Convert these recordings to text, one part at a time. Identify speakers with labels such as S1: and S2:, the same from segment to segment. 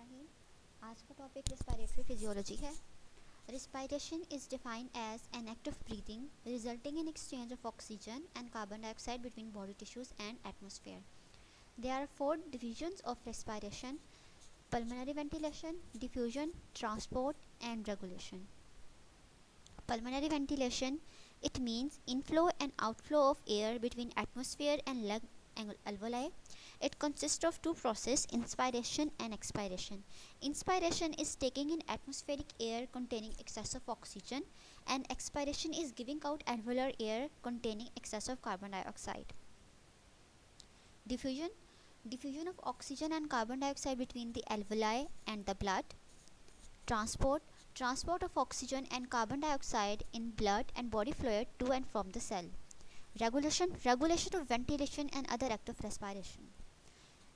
S1: बिस्मिल्लाहिर्रहमानिर्रहीम। आज का टॉपिक रेस्पिरेटरी फिजियोलॉजी है। Respiration is defined as an act of breathing resulting in exchange of oxygen and carbon dioxide between body tissues and atmosphere. There are four divisions of respiration: pulmonary ventilation, diffusion, transport, and regulation. Pulmonary ventilation, it means inflow and outflow of air between atmosphere and lung alveoli. It consists of two processes, inspiration and expiration. Inspiration is taking in atmospheric air containing excess of oxygen, and expiration is giving out alveolar air containing excess of carbon dioxide. Diffusion, diffusion of oxygen and carbon dioxide between the alveoli and the blood. Transport, transport of oxygen and carbon dioxide in blood and body fluid to and from the cell. Regulation, regulation of ventilation and other acts of respiration.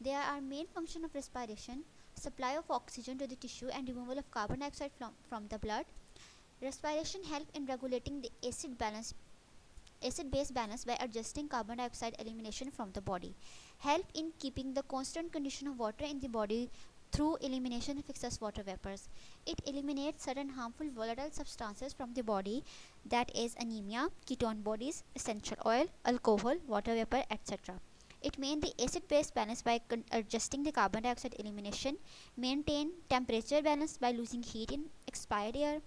S1: There are main function of respiration: supply of oxygen to the tissue and removal of carbon dioxide from the blood. Respiration help in regulating the acid base balance by adjusting carbon dioxide elimination from the body. Help in keeping the constant condition of water in the body through elimination of excess water vapors. It eliminates certain harmful volatile substances from the body, that is anemia, ketone bodies, essential oil, alcohol, water vapor, etc. It maintains the acid base balance by adjusting the carbon dioxide elimination, maintain temperature balance by losing heat in expired air,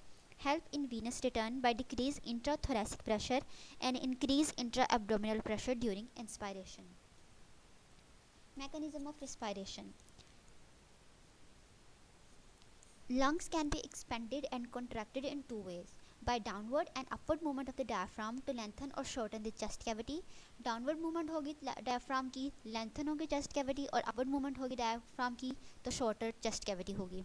S1: help in venous return by decrease intrathoracic pressure and increase intra-abdominal pressure during inspiration. Mechanism of respiration. Lungs can be expanded and contracted in two ways: by downward and upward movement of the diaphragm to lengthen or shorten the chest cavity. Downward movement होगी diaphragm की, lengthen होगी chest cavity, और upward movement होगी diaphragm की तो shorter chest cavity होगी.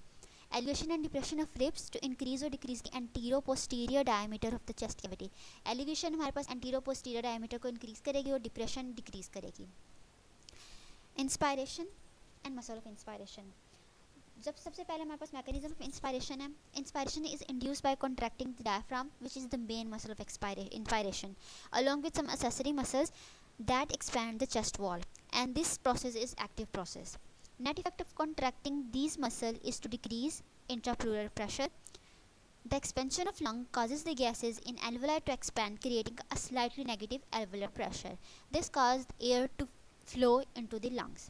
S1: Elevation and depression of ribs to increase or decrease the anterior-posterior diameter of the chest cavity. Elevation हमारे पास anterior-posterior diameter को increase करेगी और depression decrease करेगी. Inspiration and muscle of inspiration. जब सबसे पहले हमारे पास mechanism of inspiration है. Inspiration is induced by contracting the diaphragm, which is the main muscle of inspiration, along with some accessory muscles that expand the chest wall, and this process is active process. Net effect of contracting these muscles is to decrease intrapleural pressure. The expansion of lung causes the gases in alveoli to expand, creating a slightly negative alveolar pressure. This causes air to flow into the lungs.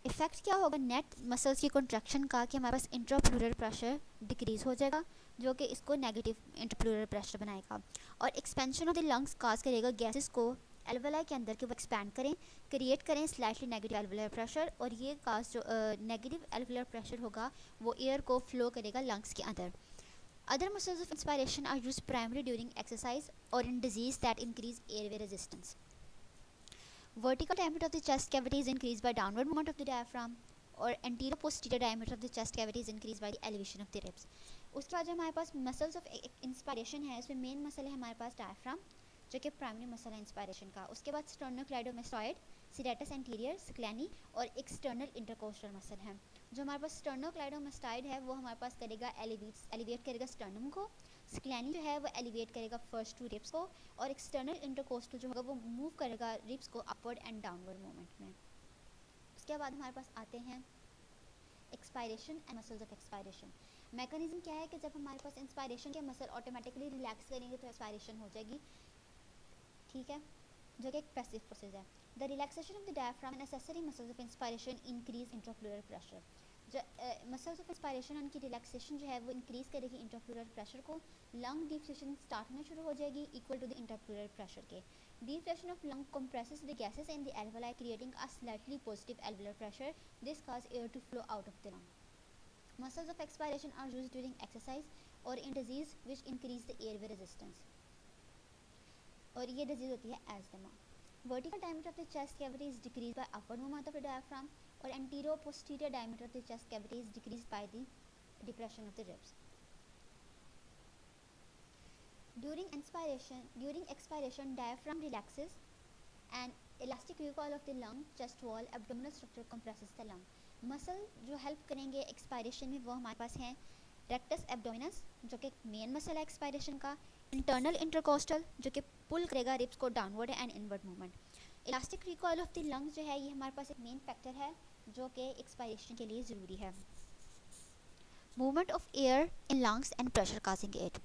S1: Effect क्या होगा net muscles की contraction का कि हमारे पास इंट्राप्लूरल pressure decrease हो जाएगा, जो कि इसको नेगेटिव इंट्राप्लूरल प्रेशर बनाएगा, और एक्सपेंशन ऑफ द लंग्स काज करेगा गैसेस को एल्वेलाई के अंदर के वो एक्सपैंड करें, क्रिएट करें स्लाइटली नेगेटिव एल्वेलर प्रेशर, और ये काज जो नेगेटिव एल्वेलर प्रेशर होगा वो एयर को फ्लो करेगा लंग्स के अंदर. Other muscles of inspiration are used primary during exercise और in disease that increase airway resistance. Vertical diameter of the chest cavity is increased by downward movement of the diaphragm, और anterior-posterior diameter of the chest cavity is increased by the elevation of the ribs. उसके बाद जो हमारे पास muscles of inspiration है, इसमें main muscle है हमारे पास diaphragm, जो कि प्राइमरी मसल है इंस्पायरेशन का. उसके बाद स्टर्नोक्लाइडोमेस्टॉइड, सीरेटस एंटीरियर, स्क्लेनी और एक्सटर्नल इंटरकोस्टल मसल है. जो हमारे पास स्टर्नोक्लाइडोमेस्टॉइड है वो हमारे पास करेगा एलिवेट करेगा स्टर्नम को. स्क्लेनी जो है वो एलिवेट करेगा फर्स्ट टू रिब्स को, और एक्सटर्नल इंटरकोस्टल जो होगा वो मूव करेगा रिब्स को अपवर्ड एंड डाउनवर्ड मूवमेंट में. उसके बाद हमारे पास आते हैं expiration and muscles of expiration. Mechanism क्या है कि जब हमारे पास इंस्पायरेशन के मसल ऑटोमेटिकली रिलैक्स करेंगे तो एक्सपायरेशन हो जाएगी, ठीक है, जो कि एक पैसिव प्रोसेस है. The relaxation of the diaphragm and accessory muscles of inspiration increase intrapleural pressure. जो मसल्स ऑफ इंस्पायरेशन उनकी रिलैक्सेशन जो है वो इंक्रीज करेगी इंट्राप्लूरल प्रेशर को. लंग डिफ्लेशन स्टार्ट होना शुरू हो जाएगी equal to the intrapleural pressure के. Deflation of lung compresses the gases in the alveoli, creating a slightly positive alveolar pressure. This causes air to flow out of the lung. Muscles of expiration are used during exercise or in disease which increase the airway resistance. और ये disease होती है asthma. Vertical diameter of the chest cavity is decreased by upward movement of the diaphragm, और anterior-posterior diameter of the chest cavity is decreased by the depression of the ribs. During expiration, diaphragm relaxes and elastic recoil of the lung, chest wall, abdominal structure compresses the lung. Muscle जो help करेंगे expiration में वो हमारे पास हैं rectus abdominis, जो कि main muscle है expiration का. इंटरनल इंटरकोस्टल, जो कि पुल करेगा रिब्स को downward and inward movement. Elastic recoil of the lungs जो है ये हमारे पास एक मेन फैक्टर है जो कि एक्सपायरेशन के लिए ज़रूरी है। Movement of air in lungs and pressure causing it,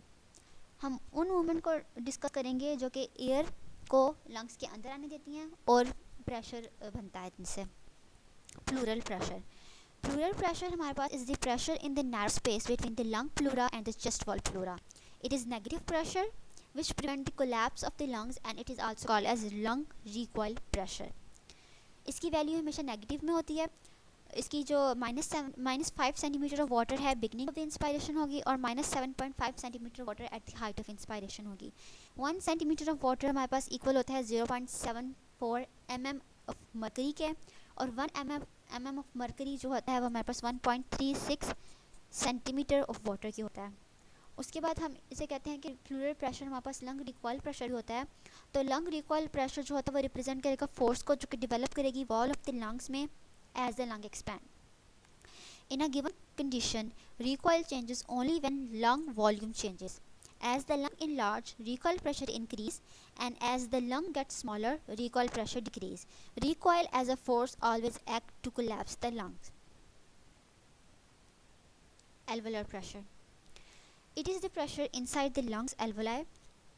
S1: हम उन मूवमेंट को डिस्कस करेंगे जो कि एयर को लंग्स के अंदर आने देती हैं और प्रेशर बनता है इनसे। प्लूरल प्रेशर, pleural pressure हमारे पास is the pressure in the narrow space between the lung pleura and the chest wall pleura. It is negative pressure which prevent the collapse of the lungs and it is also called as lung recoil pressure. इसकी value हमेशा negative में होती है। इसकी जो -5 centimetre of water है beginning of the inspiration होगी और -7.5 centimetre water at the height of inspiration होगी। 1 सेंटीमीटर ऑफ वाटर हमारे पास इक्वल होता है 0.74 mm ऑफ मरकरी के, और 1 mm ऑफ मरकरी जो होता है वो हमारे पास 1.36 सेंटीमीटर ऑफ वाटर की होता है। उसके बाद हम इसे कहते हैं कि प्लूरल प्रेशर हमारे पास लंग रिकॉइल प्रेशर होता है। तो लंग रिकॉइल प्रेशर जो होता है वो रिप्रेजेंट करेगा फोर्स को जो कि डेवलप करेगी वॉल ऑफ द लंग्स में as the lung expand. In a given condition, recoil changes only when lung volume changes. As the lung enlarge, recoil pressure increase, and as the lung gets smaller, recoil pressure decrease. Recoil as a force always act to collapse the lungs. Alveolar pressure. It is the pressure inside the lungs alveoli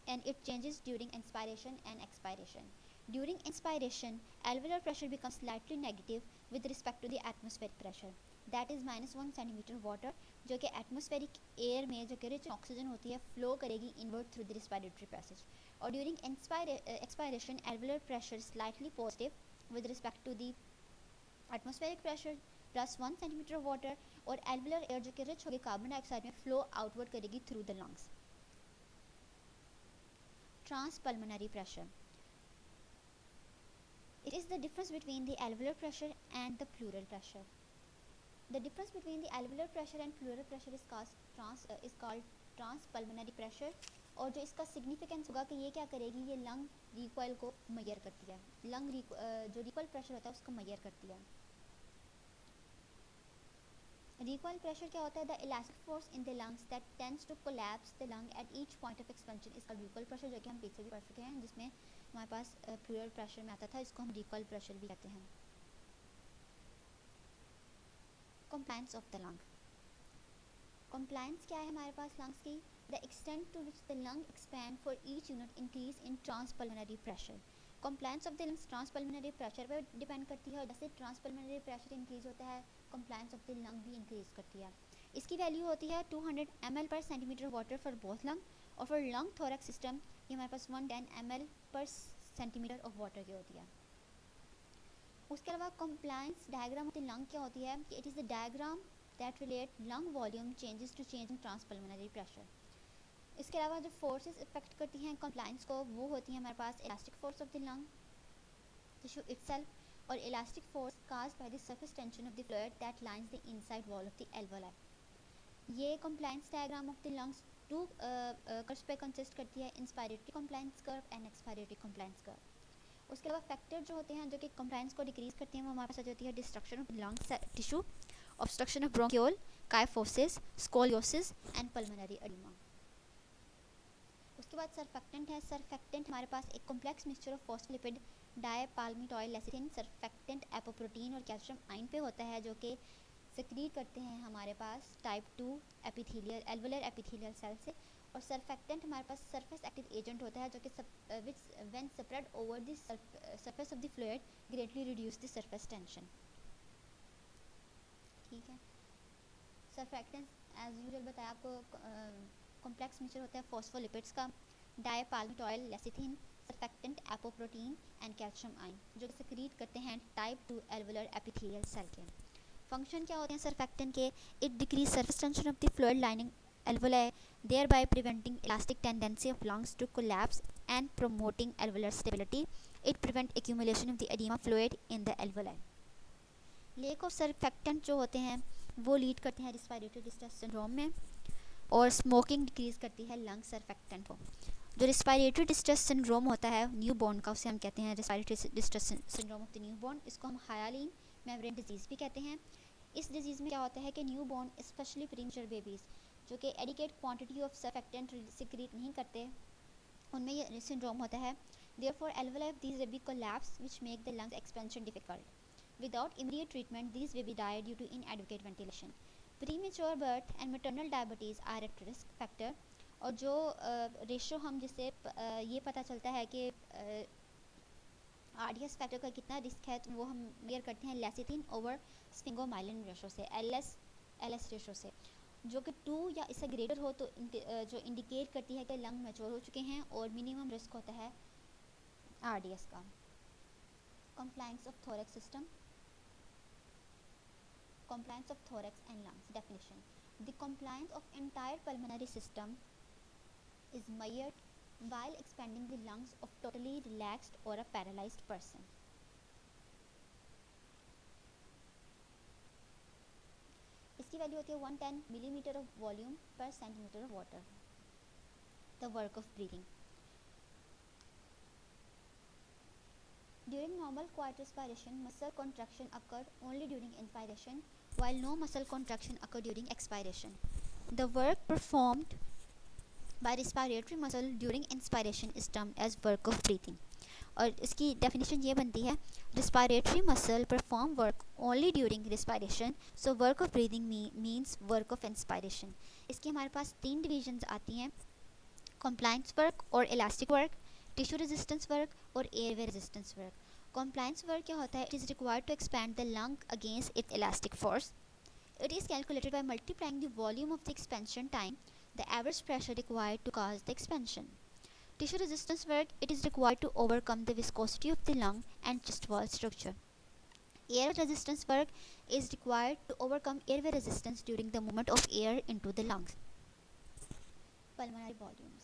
S1: and it changes during inspiration and expiration. During inspiration, alveolar pressure becomes slightly negative with respect to the atmospheric pressure. That is -1 centimetre water जो कि atmospheric air में जो कि rich oxygen होती है flow करेगी inward through the respiratory passage. और during expiration alveolar pressure slightly positive with respect to the atmospheric pressure +1 centimetre water, और एल्वेलर एयर जो कि रिच होगी कार्बन डाइऑक्साइड में फ्लो आउटवर्ड करेगी through the lungs. Transpulmonary pressure, it is the difference between the alveolar pressure and the pleural pressure. The difference between the alveolar pressure and pleural pressure is called transpulmonary pressure, और जो इसका significance होगा कि ये क्या करेगी, ये lung recoil को मेजर करती है। जो रिकॉइल प्रेशर होता है उसको मेजर करती है। रिकॉइल प्रेशर क्या होता है? The elastic force in the lungs that tends to collapse the lung at each point of expansion is called recoil pressure, जो कि हम पीछे भी पढ़ चुके हैं, जिसमें हमारे पास प्लूरल प्रेशर में आता था, इसको हम रिकॉइल प्रेशर भी कहते हैं। Compliance of the lung, compliance क्या है हमारे पास लंग्स की? The extent to which the lung expand for each unit increase in transpulmonary pressure. Compliance of the lungs transpulmonary pressure पर डिपेंड करती है, और जैसे ट्रांसपल्मोनरी प्रेशर इंक्रीज होता है कंप्लायंस ऑफ द लंग भी इंक्रीज करती है। इसकी वैल्यू होती है 200 ml पर centimetre water for both lung, और फॉर लंग थोरैक्स सिस्टम ये हमारे पास 110 ml पर सेंटीमीटर ऑफ वाटर की होती है। उसके अलावा compliance diagram of the lung क्या होती है कि it is the diagram that relate lung volume changes to change in transpulmonary pressure. इसके अलावा जो फोर्सेस इफेक्ट करती हैं कंप्लायंस को वो होती हैं हमारे पास elastic force of the lung tissue itself और elastic force caused by the surface tension of the fluid that lines the inside wall of the alveoli. ये compliance diagram of the lungs two curves पे consist करती है, inspiratory compliance curve and expiratory compliance curve. उसके अलावा factor जो होते हैं जो कि कंप्लायंस को डिक्रीज करते हैं वो हमारे पास होती है destruction of lung tissue, obstruction of bronchiole, kyphosis, scoliosis and pulmonary oedema. उसके बाद सरफेक्टेंट है। सरफेक्टेंट हमारे पास एक complex mixture of phospholipid, dipalmitoyl lecithin, surfactant apoprotein और कैल्शियम आयन पे होता है, जो कि सेक्रीट करते हैं हमारे पास type 2 epithelial alveolar epithelial cell से। और सरफेक्टेंट हमारे पास सरफेस एक्टिव एजेंट होता है जो कि विच when spread over the surface of the fluid greatly reduce the surface tension. ठीक है, सरफेक्टेंट एज यूजुअल बताया आपको कॉम्प्लेक्स मिक्सचर होता है फॉस्फोलिपिड्स का, dipalmitoyl lecithin, surfactant apoprotein and calcium ion, जो कि सेक्रीट करते हैं टाइप 2 एल्वेलर एपिथेलियल सेल के। फंक्शन क्या होते हैं सरफेक्टेंट के? It decrease surface tension of the fluid lining alveoli, thereby preventing elastic tendency of lungs to collapse and promoting alveolar stability. It prevent accumulation of the edema fluid in the alveoli. Lake of surfactant जो होते हैं वो lead करते हैं respiratory distress syndrome में, और smoking decrease करती है लंग सरफेक्टेंट को। जो रिस्पिरेटरी डिस्ट्रेस सिंड्रोम होता है न्यू बॉर्न का, उसे हम कहते हैं respiratory distress syndrome of the new born. इसको हम हायालीन मेम्ब्रेन डिजीज़ भी कहते हैं। इस डिजीज़ में क्या होता है कि new born specially premature babies जो कि adequate quantity of surfactant secrete नहीं करते, उनमें ये सिंड्रोम होता है। Therefore alveoli of these baby collapse which make the lungs expansion difficult. Without immediate treatment, these baby die due to inadequate ventilation. Premature birth and maternal diabetes are at risk factor. और जो ratio हम जिससे ये पता चलता है कि RDS factor का कितना रिस्क है, तो वो हम मेयर करते हैं लेसिथिन ओवर स्फिंगोमाइलिन रेशो से, एल एस रेशो से, जो कि 2 या इससे ग्रेटर हो तो जो इंडिकेट करती है कि लंग मैच्योर हो चुके हैं और मिनिमम रिस्क होता है आरडीएस का. Compliance of thorax system. Compliance of thorax and lungs. Definition: the compliance of entire pulmonary system is measured while expanding the lungs of totally relaxed or a paralyzed person. इसकी value होती है 110 millimetre of volume पर centimetre of water. The work of breathing. During normal quiet respiration, muscle contraction occur only during inspiration, while no muscle contraction occur during expiration. The work performed by respiratory muscle during inspiration is termed as work of breathing. और इसकी definition ये बनती है, respiratory muscle perform work only during respiration, so work of breathing means work of inspiration. इसकी हमारे पास 3 divisions आती हैं, compliance work और elastic work, tissue resistance work और airway resistance work. Compliance work क्या होता है? It is required to expand the lung against its elastic force. It is calculated by multiplying the volume of the expansion time the average pressure required to cause the expansion. Tissue resistance work, it is required to overcome the viscosity of the lung and chest wall structure. Air resistance work is required to overcome airway resistance during the movement of air into the lungs. Pulmonary volumes.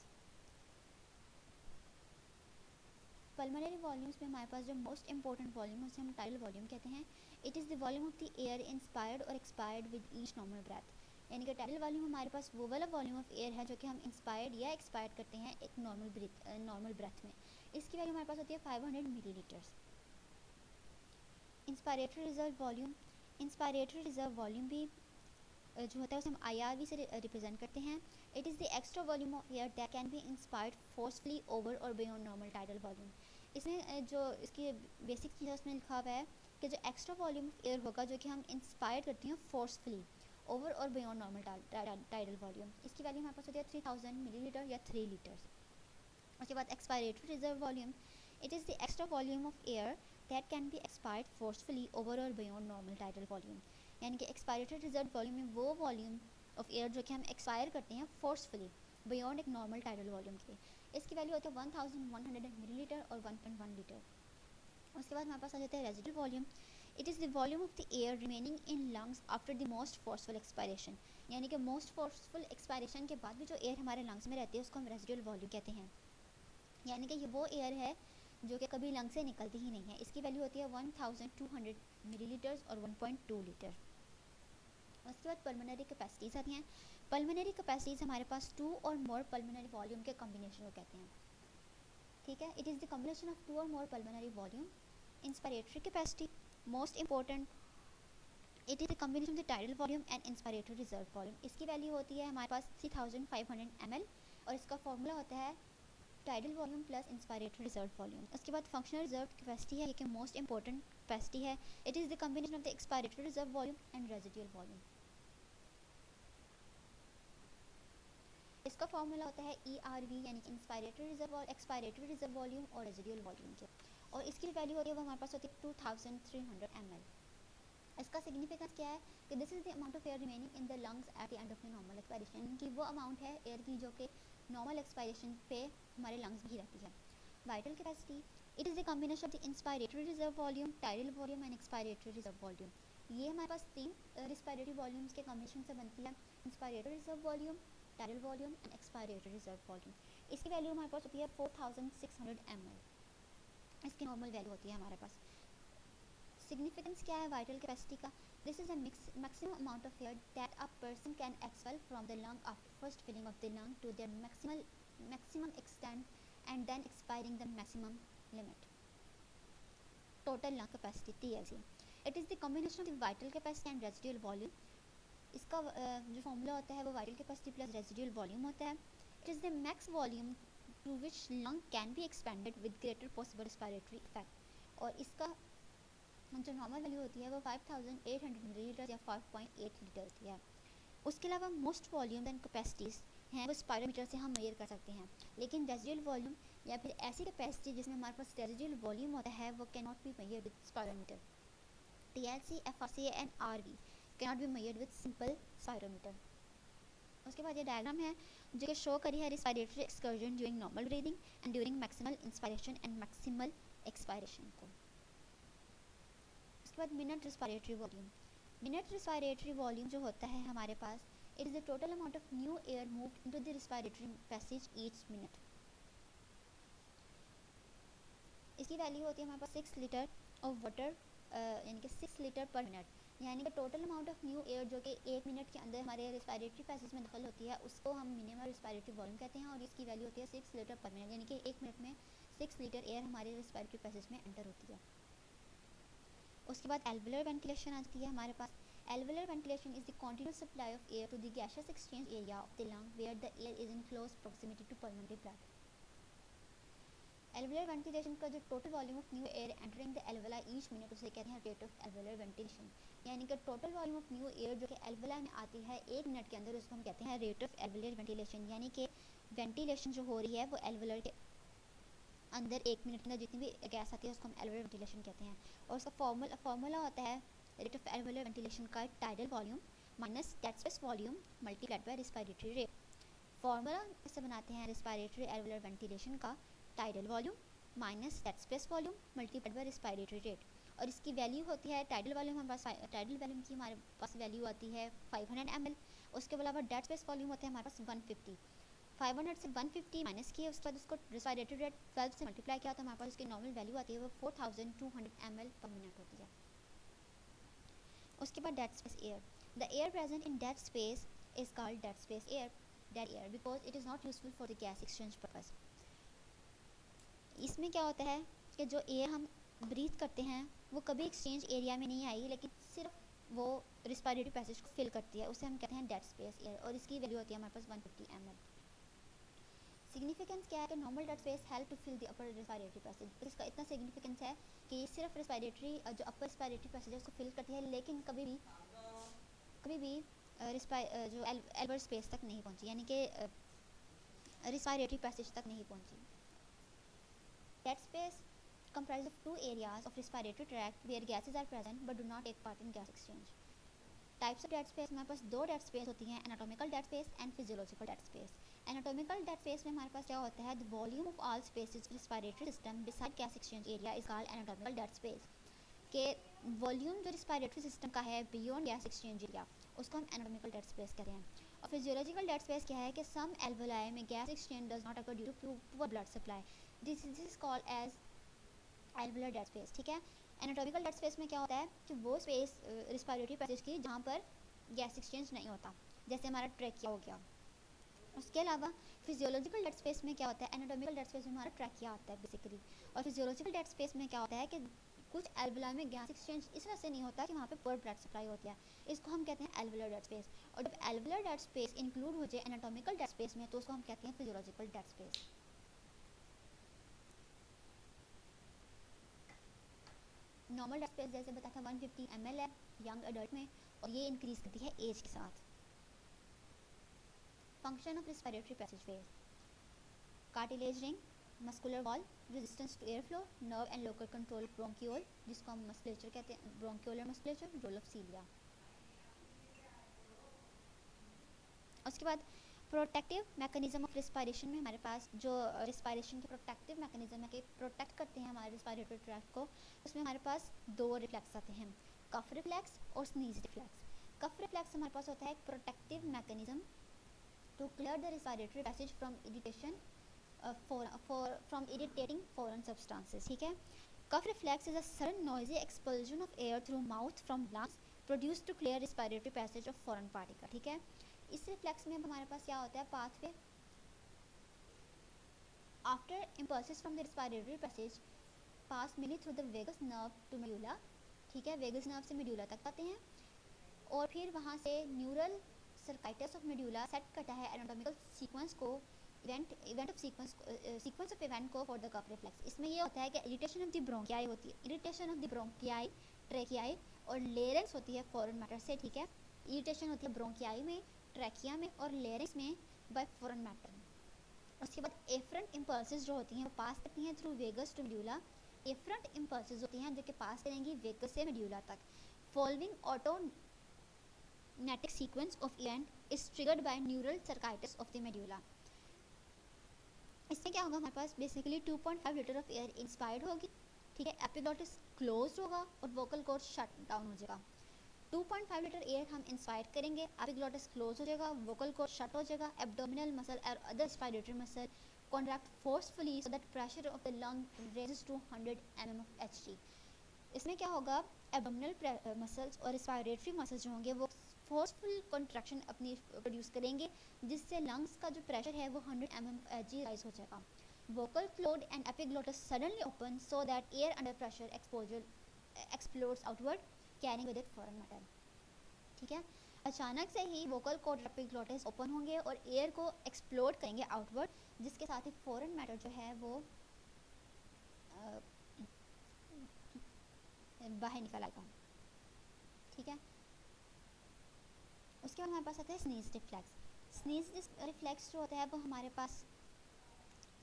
S1: Pulmonary volumes में हमारे पास जो most important volume है उसे हम tidal volume कहते हैं. It is the volume of the air inspired और expired with each normal breath. यानी कि टाइडल वॉल्यूम हमारे पास वो वाला वॉल्यूम ऑफ एयर है जो कि हम इंस्पायर्ड या एक्सपायर्ड करते हैं एक नॉर्मल ब्रेथ में. इसकी वैल्यू हमारे पास होती है 500 millilitres. Inspiratory reserve volume. Inspiratory reserve volume भी जो होता है उसे हम IRV से रिप्रेजेंट करते हैं. It is the extra volume of air that can be inspired forcefully over और बियॉन्ड नॉर्मल टाइडल वॉल्यूम. इसमें जो इसकी बेसिक चीज़ है उसमें लिखा हुआ है कि जो एक्स्ट्रा वॉल्यूम ऑफ एयर होगा जो कि हम इंस्पायर करते हैं फोर्सफुली ओवर और बियॉन्ड नॉर्मल टाइडल वॉल्यूम. इसकी वैल्यू हमारे पास होती है 3000 मिलीलीटर या 3 लीटर्स. उसके बाद expiratory reserve volume. It is the extra volume of air that can be expired forcefully over और बियॉन्ड नॉर्मल टाइडल वॉल्यूम. यानी कि एक्सपायरेटरी रिजर्व वॉल्यूम में वो वॉल्यूम ऑफ एयर जो कि हम एक्सपायर करते हैं फोर्सफुली बियॉन्ड एक नॉर्मल टाइडल वॉल्यूम के. इसकी वैल्यू होती है 1100 मिलीलीटर और 1.1 लीटर. उसके बाद हमारे पास आ जाता है residual volume. It is the volume of the air remaining in lungs after the most forceful expiration. यानी कि मोस्ट फोर्सफुल एक्सपायरेशन के बाद भी जो एयर हमारे लंग्स में रहती है उसको हम रेजिडुअल वॉल्यूम कहते हैं. यानी कि ये वो एयर है जो कि कभी लंग से निकलती ही नहीं है. इसकी वैल्यू होती है 1200 मिलीलीटर्स और 1.2 लीटर. उसके बाद पल्मोनरी कैपेसिटीज़ आती हैं. पल्मोनरी कैपेसिटीज़ हमारे पास 2 और मोर पल्मोनरी वॉल्यूम के कॉम्बिनेशन को कहते हैं. ठीक है. It is the combination of 2 और more pulmonary volume. Inspiratory capacity most important. It is the combination of the tidal volume and inspiratory reserve volume. इसकी वैल्यू होती है हमारे पास 3500 ml और इसका फॉर्मूला होता है tidal volume plus inspiratory reserve volume. उसके बाद फंक्शनल रिजर्व कैपेसिटी है, ये कि मोस्ट इंपॉर्टेंट कैपेसिटी है. It is the combination of the expiratory reserve volume and residual volume. इसका फॉर्मूला होता है ERV यानी कि inspiratory reserve expiratory reserve volume और रेजिडुअल वॉल्यूम के. और इसकी वैल्यू होती है वो हमारे पास होती है 2300 ml. इसका सिग्निफिकेंस क्या है कि this is the amount of air remaining in the lungs at the end of the normal expiration. कि वो अमाउंट है एयर की जो कि नॉर्मल एक्सपायरेशन पे हमारे लंग्स में ही रहती है. Vital capacity. It is the combination of the inspiratory reserve volume, tidal volume and expiratory reserve volume. ये हमारे पास 3 रिस्पायरेटरी वॉल्यूम्स के कॉम्बिनेशन से बनती है. Inspiratory reserve volume, tidal volume and expiratory reserve volume. इसकी वैल्यू हमारे पास होती है 4600 ml. इसकी नॉर्मल वैल्यू होती है हमारे पास. सिग्निफिकेंस क्या है वाइटल कैपेसिटी का? This is a maximum amount of air that a person can expel from the lung after first filling of the lung to their maximum extent and then expiring the maximum limit. Total lung capacity TLC. It is the combination of the vital capacity and residual volume. इसका जो formula होता है वो vital capacity plus residual volume होता है. It is the max volume to which lung can be expanded with greater possible respiratory effect. और इसका जो नॉर्मल वैल्यू होती है वो 5800 मिलीलीटर या 5.8 लीटर होती है। उसके अलावा मोस्ट वॉल्यूम एंड कैपेसिटीज़ हैं वो स्पायरोमीटर से हम मेजर कर सकते हैं, लेकिन रेजिडुअल वॉल्यूम या फिर ऐसी कैपेसिटी जिसमें हमारे पास रेजिडुअल वॉल्यूम होता है वो can not be measured with spirometer. TLC, FRC and RV can not be measured with simple spirometer. उसके बाद ये डायग्राम है जो कि शो करी है respiratory excursion during normal breathing and during maximal inspiration and maximal expiration को। उसके बाद minute respiratory volume. Minute respiratory volume जो होता है हमारे पास, it is the total amount of new air moved into the respiratory passage each minute. इसकी value होती है हमारे पास 6 लीटर ऑफ वाटर, यानी कि 6 लीटर पर मिनट, यानी कि total amount of new air जो कि 1 मिनट के अंदर हमारे रिस्पायरेटरी पैसेज में दखल होती है उसको हम मिनिमम रिस्पायरेटरी वॉल्यूम कहते हैं, और इसकी वैल्यू होती है 6 लीटर पर मिनट, यानी कि 1 मिनट में 6 लीटर एयर हमारे रिस्पायरेटरी पैसेज में एंटर होती है। उसके बाद एल्वुलर वेंटिलेशन आती है हमारे पास। Alveolar ventilation is the continuous supply of air to the gaseous exchange area of the lung where the air is in close proximity to pulmonary blood. Alveolar ventilation का जो total volume of new air entering the alveoli each minute उसे कहते हैं rate of alveolar ventilation, यानी कि total volume of new air जो कि एल्वुला में आती है 1 मिनट के अंदर उसको हम कहते हैं रेट ऑफ एल्वुलर वेंटिलेशन, यानी कि वेंटिलेशन जो हो रही है वो एल्वुलर के अंदर 1 मिनट के अंदर जितनी भी गैस आती है उसको हम एल्वुलर वेंटिलेशन कहते हैं। और उसका फॉर्मूला होता है रेट ऑफ एल्वुलर वेंटिलेशन का tidal volume minus dead space volume multiplied by respiratory rate. Formula कैसे बनाते हैं रिस्पायरेटरी एल्वुलर वेंटिलेशन का, tidal volume minus dead space volume multiplied by respiratory rate, और इसकी वैल्यू होती है टाइडल वॉल्यूम हमारे पास, टाइडल वॉल्यूम की हमारे पास वैल्यू आती है 500 ml। उसके अलावा डेड स्पेस वॉल्यूम होता है हमारे पास 150। 500 से 150 माइनस किए, उसके बाद उसको रिस्पायरेटरी रेट 12 से मल्टीप्लाई किया तो हमारे पास उसकी नॉर्मल वैल्यू आती है वो 4200 ml पर मिनट होती है। उसके बाद dead space air. The air present in dead space is called dead space air, dead air, because it is not useful for the gas exchange purpose. इसमें क्या होता है कि जो एयर हम ब्रीथ करते हैं वो कभी एक्सचेंज एरिया में नहीं आई, लेकिन सिर्फ वो रिस्पायरेटरी पैसेज को फिल करती है, उसे हम कहते हैं डेड स्पेस एयर, और इसकी वैल्यू होती है हमारे पास 150 ml। सिग्निफिकेंस क्या है कि normal dead space help to fill the upper respiratory passage. इसका इतना सिग्निफिकेंस है कि ये सिर्फ रिस्पायरेटरी जो अपर रिस्पायरेटरी पैसेज है उसको फिल करती है, लेकिन कभी भी जो एल्वर स्पेस तक नहीं पहुंची, यानी कि रिस्पायरेटरी पैसेज तक नहीं पहुंची। Dead space comprises of two areas of respiratory tract where gases are present but do not take part in gas exchange. Types of dead space हमारे पास 2 डेड स्पेस होती हैं, anatomical dead space and physiological dead space. Anatomical dead space में हमारे पास क्या होता है, the volume of all spaces respiratory system beside gas exchange area is called anatomical dead space. के वॉल्यूम जो रिस्पायरेटरी सिस्टम का है बियॉन्ड गैस एक्सचेंज एरिया उसको हम एनाटॉमिकल डेड स्पेस कहते हैं। और फिजियोलॉजिकल डेड स्पेस क्या है कि सम एल्वुलाई में gas exchange does not occur due to poor blood supply, this is called as alveolar dead space. ठीक है, एनाटॉमिकल डेड स्पेस में क्या होता है कि वो स्पेस रिस्पायरेटरी पैसेज की जहाँ पर गैस एक्सचेंज नहीं होता, जैसे हमारा ट्रैकिया हो गया। उसके अलावा फिजियोलॉजिकल डेड स्पेस में क्या होता है, एनाटॉमिकल डेड स्पेस में हमारा ट्रैकिया आता है बेसिकली, और फिजियोलॉजिकल डेड स्पेस में क्या होता है कि कुछ एल्वुलाई में गैस एक्सचेंज इस वजह से नहीं होता कि वहाँ पे पुअर ब्लड सप्लाई होती है, इसको हम कहते हैं एल्वुलर डेड स्पेस। और जब एल्वुलर डेड स्पेस इंक्लूड हो जाए एनाटॉमिकल डेड स्पेस में तो उसको हम कहते हैं physiological dead space. Normal dead space जैसे बताया था 150 ml है यंग अडल्ट में, और ये इंक्रीज करती है एज के साथ। Function of respiratory passageways, cartilage ring, muscular wall, resistance to air flow, nerve and local control bronchiole जिसको हम मस्कुलेचर कहते हैं, bronchiolar musculature, role of cilia. उसके बाद प्रोटेक्टिव मैकेनिज्म ऑफ रिस्पायरेशन में हमारे पास जो रिस्पायरेशन के प्रोटेक्टिव मैकेनिज्म है कि प्रोटेक्ट करते हैं हमारे रिस्पायरेटरी ट्रैक्ट को, उसमें हमारे पास 2 रिफ्लेक्स आते हैं, कफ रिफ्लेक्स और स्नीज रिफ्लेक्स। कफ रिफ्लेक्स हमारे पास होता है एक protective mechanism to clear the respiratory passage from irritation from irritating foreign substances. ठीक है, cough reflex is a sudden noisy expulsion of air through mouth from lungs produced to clear respiratory passage of foreign particle. ठीक है, इस reflex में हमारे पास क्या होता है, pathway after impulses from the respiratory passage pass mainly through the vagus nerve to medulla. ठीक है, वेगस नर्व से मेडुला तक आते हैं, और फिर वहाँ से न्यूरल सर्काइटस ऑफ मेडुला सेट करता है एनाटॉमिकल सीक्वेंस को, event of sequence of event को फॉर द कफ रिफ्लेक्स। इसमें ये होता है कि इरिटेशन ऑफ द ब्रोंकियाई होती है, इरिटेशन ऑफ द ब्रोंकियाई ट्रेकियाई, और लेरिंग्स होती है फॉरेन मैटर से, ठीक है। इरिटेशन होती है ब्रोंकियाई में, ट्रैकिया में और लेरिंग्स में बाय फॉरेन मैटर। उसके बाद एफरेंट इम्पल्सेस जो होती हैं वो पास करती हैं through vagus to medulla. Efferent impulses होती हैं जो कि पास करेंगी वेगस से मेड्यूला तक। Following automatic sequence of event is triggered by neural circuits of the medulla. इससे क्या होगा, हमारे पास basically 2.5 litre of air inspired होगी, ठीक है। एपिग्लॉटिस क्लोज होगा और वोकल कॉर्ड शट डाउन हो जाएगा। 2.5 लीटर एयर हम इंस्पायर करेंगे, एपिग्लॉटिस क्लोज हो जाएगा, वोकल कॉर्ड शट हो जाएगा, एब्डोमिनल मसल और other respiratory muscle contract forcefully so that pressure of the lung raises to 100 mm of Hg। इसमें क्या होगा, एब्डोमिनल मसल्स और रेस्पिरेटरी मसल्स जो होंगे वो फोर्सफुल कॉन्ट्रैक्शन अपनी प्रोड्यूस करेंगे, जिससे लंग्स का जो प्रेशर है वो 100 mm of Hg राइज हो जाएगा। vocal cord and epiglottis suddenly open so that air under pressure exposure explodes outward carrying with it foreign matter, ठीक है। अचानक से ही वोकल कॉर्ड और एपिग्लॉटिस ओपन होंगे और एयर को एक्सप्लोड करेंगे आउटवर्ड, जिसके साथ ही फॉरेन मैटर जो है वो बाहर निकल आएगा, ठीक है। उसके बाद हमारे पास आता है स्नीज रिफ्लेक्स। स्नीज रिफ्लेक्स जो होता है वो हमारे पास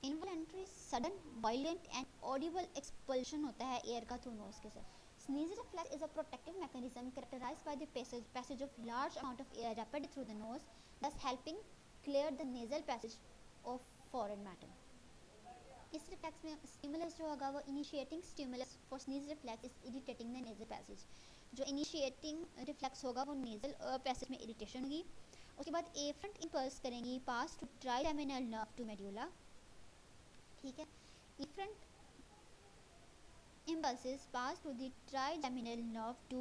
S1: involuntary sudden violent and audible expulsion होता है एयर का थ्रू नोज के साथ। Sneeze reflex is a protective mechanism characterized by the passage of large amount of air rapid through the nose, thus helping clear the nasal passage of foreign matter. इस reflex में stimulus जो होगा वो initiating stimulus for sneeze reflex is irritating the nasal passage. जो initiating reflex होगा वो nasal passage में irritation होगी। उसके बाद एफरेंट इम्पल्स करेंगी pass to trigeminal nerve to medulla, ठीक है। Afferent impulses pass through the trigeminal nerve to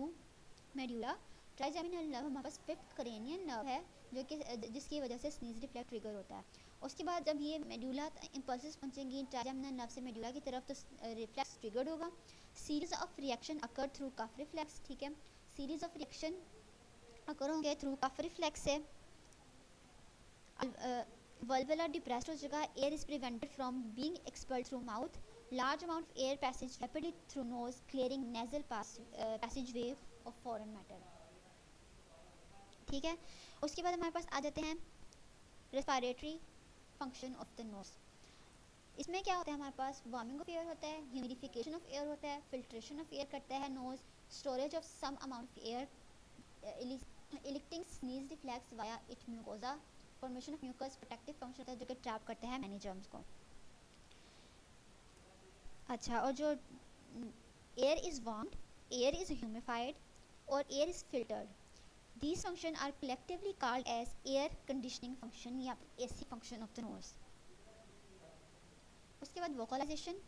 S1: medulla। Trigeminal nerve हमारे पास फिफ्थ क्रेनियन नर्व है जो कि जिसकी वजह से स्नीज रिफ्लेक्स ट्रिगर होता है। उसके बाद जब ये मेडुला इम्पल्सेस पहुंचेंगी ट्राइजेमिनल नर्व से मेडुला की तरफ तो रिफ्लेक्स ट्रिगर्ड होगा। Series of reaction occur through cough reflex, ठीक है। सीरीज ऑफ रिएक्शन अकर होंगे थ्रू कफ रिफ्लेक्स से वल्वुला डिप्रेस्ड हो जाएगा, air is prevented from being expelled through mouth, large amount of air passage rapidly through nose clearing nasal passageway of foreign matter, ठीक है। उसके बाद हमारे पास आ जाते हैं respiratory function of the knows. इसमें क्या होता है, हमारे पास वार्मिंग ऑफ एयर होता है, ह्यूमिडिफिकेशन ऑफ एयर होता है, फिल्ट्रेशन ऑफ एयर करता है nose, storage of some amount of air, eliciting sneeze reflex via it mucosa, formation of mucus, protective function होता है जो कि ट्रैप करता है मैनी जर्म्स को। अच्छा, और जो air is warmed, air is humidified और air is filtered, these function are collectively called as air conditioning function या AC function of the nose. उसके बाद वोकलाइजेशन।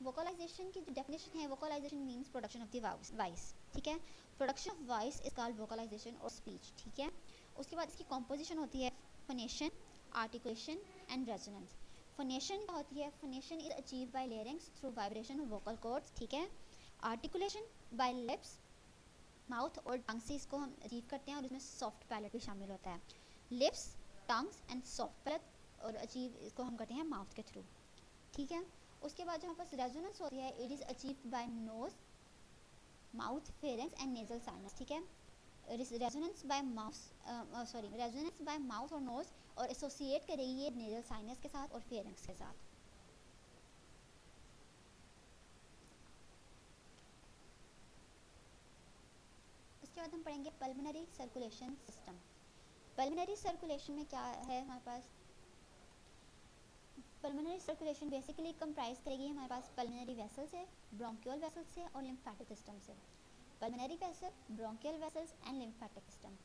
S1: वोकलाइजेशन की जो डेफिनेशन है, vocalization means production of the voice, ठीक है। Production of voice is called vocalization और speech, ठीक है। उसके बाद इसकी कॉम्पोजिशन होती है phonation, articulation and resonance. Phonation क्या होती है, phonation is achieve by larynx through vibration of vocal cords, ठीक है। आर्टिकुलेशन बाय लिप्स, माउथ और टंग से इसको हम अचीव करते हैं और इसमें सॉफ्ट पैलेट भी शामिल होता है। Lips, tongues and soft palate और अचीव इसको हम करते हैं माउथ के थ्रू, ठीक है। उसके बाद जो हमारे पास रेजोनेंस होती है, it is achieved by nose, mouth, pharynx and nasal sinus, ठीक है। रेजोनेंस बाय माउथ और नोज और एसोसिएट करेगी ये नेजल साइनस के साथ और फेरेंक्स के साथ। उसके बाद हम पढ़ेंगे pulmonary circulation system. Pulmonary circulation में क्या है हमारे पास, पल्मोनरी सर्कुलेशन बेसिकली कंप्राइज करेगी हमारे पास पल्मोनरी वेसल्स से, ब्रोंकियल वेसल्स से और लिम्फेटिक सिस्टम से। Pulmonary vessel, bronchial vessels and lymphatic system.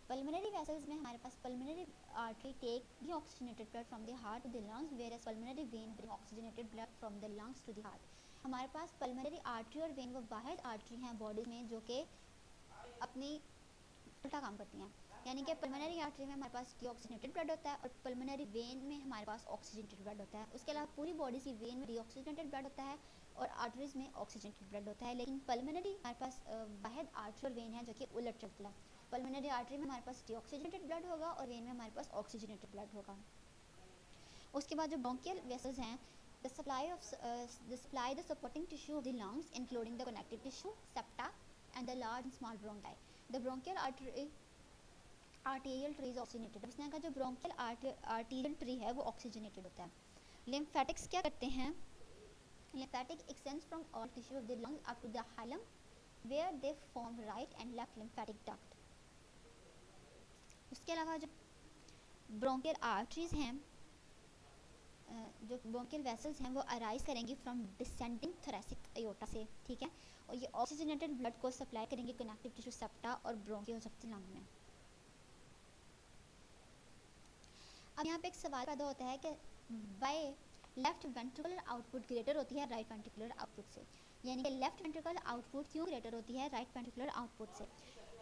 S1: Pulmonary vessels में हमारे पास pulmonary artery take the oxygenated blood from the heart to the lungs, whereas pulmonary vein bring oxygenated blood from the lungs to the heart. हमारे पास pulmonary artery और when वो वाहिद artery हैं body में जो कि अपनी उल्टा काम करती हैं, यानी कि पल्मोनरी आर्टरी में हमारे पास डीऑक्सीजनेटेड ब्लड होता है और पल्मोनरी वेन में हमारे पास ऑक्सीजनेटेड ब्लड होता है। उसके अलावा पूरी बॉडी की वेन में डीऑक्सीजनेटेड ब्लड होता है और आर्टरीज में ऑक्सीजनेटेड ब्लड होता है, लेकिन पल्मोनरी हमारे पास वाहिद आर्टरी और वेन है जो कि उलट चलती है। पल्मोनरी आर्टरी में हमारे पास डीऑक्सीजनेटेड ब्लड होगा और वेन में हमारे पास ऑक्सीजनेटेड ब्लड होगा। उसके बाद जो ब्रोंकियल वेसल्स हैं, the supply the supporting tissue of the lungs including the connective tissue, septa and the large and small bronchi. The bronchial arterial tree is oxygenated. इसने कहा जो bronchial arterial tree है वो oxygenated होता है. Lymphatics क्या करते हैं? Lymphatic extends from all tissue of the lungs up to the hilum, where they form right and left lymphatic duct. उसके अलावा जो bronchial arteries हैं, जो bronchial vessels हैं वो अराइज करेंगी फ्रॉम डिसेंडिंग thoracic aorta से, ठीक है, और ये ऑक्सीजनेटेड ब्लड को सप्लाई करेंगे कनेक्टिव टिश्यू सेप्टा और ब्रोंकियोल्स ऑफ द लंग में. अब यहाँ पे एक सवाल पैदा होता है कि by left ventricular output greater होती है राइट वेंट्रिकुलर आउटपुट से, यानी कि लेफ्ट वेंट्रिकुलर आउटपुट क्यों ग्रेटर होती है राइट वेंट्रिकुलर आउटपुट से?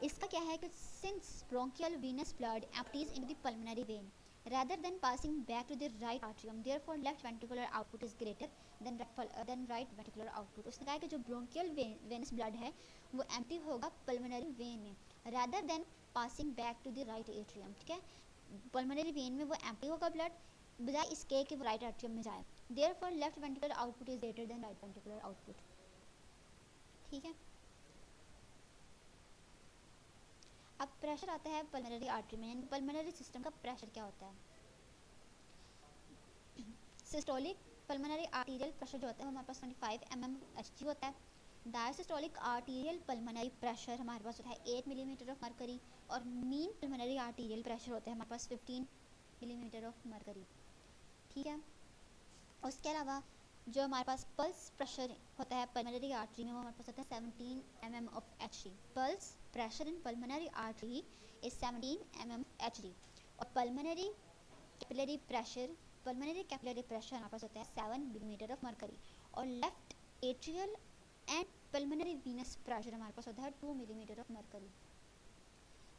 S1: इसका क्या है कि since bronchial venous blood empties into the pulmonary vein rather than passing back to the right atrium, therefore left ventricular output is greater than right ventricular output. उसने कहा कि जो bronchial venous blood है वो empty होगा pulmonary vein में rather than passing back to the right atrium, ठीक है, pulmonary vein में वो empty होगा blood बजाय इसके कि वो right atrium में जाए, therefore left ventricular output is greater than right ventricular output, ठीक है. अब प्रेशर आता है पल्मोनरी आर्टरी में, यानी पल्मोनरी सिस्टम का प्रेशर क्या होता है? सिस्टोलिक पल्मोनरी आर्टीरियल प्रेशर जो होता है हमारे पास 25 mmHg होता है. डायसिस्टोलिक आर्टीरियल पल्मोनरी प्रेशर हमारे पास होता है 8 मिलीमीटर ऑफ मरकरी, और मीन पल्मोनरी आर्टीरियल प्रेशर होता है हमारे पास 15 मिलीमीटर ऑफ मरकरी, ठीक है. उसके अलावा जो हमारे पास पल्स प्रेशर होता है पल्मोनरी आर्टरी में वो हमारे पास होता है 17 mm of Hg. Pulse pressure in pulmonary artery is 17 mm Hg, और पल्मोनरी कैपिलरी प्रेशर हमारे पास होता है 7 मिलीमीटर ऑफ मरकरी, और left atrial and pulmonary Venus pressure हमारे पास होता है 2 millimetre of mercury.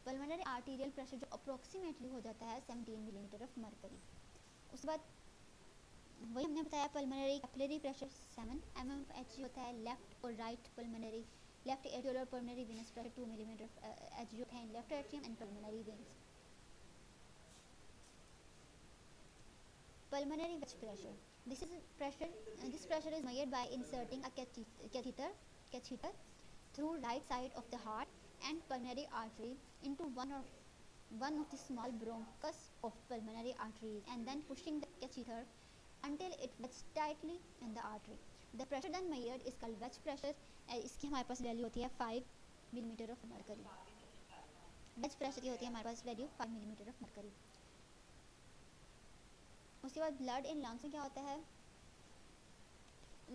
S1: Pulmonary arterial pressure जो अप्रोक्सीमेटली हो जाता है 17 मिलीमीटर ऑफ मरकरी. उसके बाद वही हमने बताया pulmonary capillary pressure 7 mm Hg होता है. लेफ्ट और राइट पल्मोनरी, लेफ्ट एट्रियल और pulmonary Venus pressure 2 millimetre Hg होता है in left atrium and pulmonary veins. Pulmonary wedge pressure. This pressure is measured by inserting a catheter through right side of the heart and pulmonary artery into one of the small bronchus of pulmonary arteries, and then pushing the catheter until it wedges tightly in the artery. The pressure then measured is called wedge pressure. इसकी हमारे पास value होती है 5 millimetre of mercury. wedge pressure की होती है हमारे पास value 5 millimetre of mercury. उसके बाद ब्लड इन लंग्स में क्या होता है?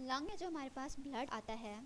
S1: लंग में जो हमारे पास ब्लड आता है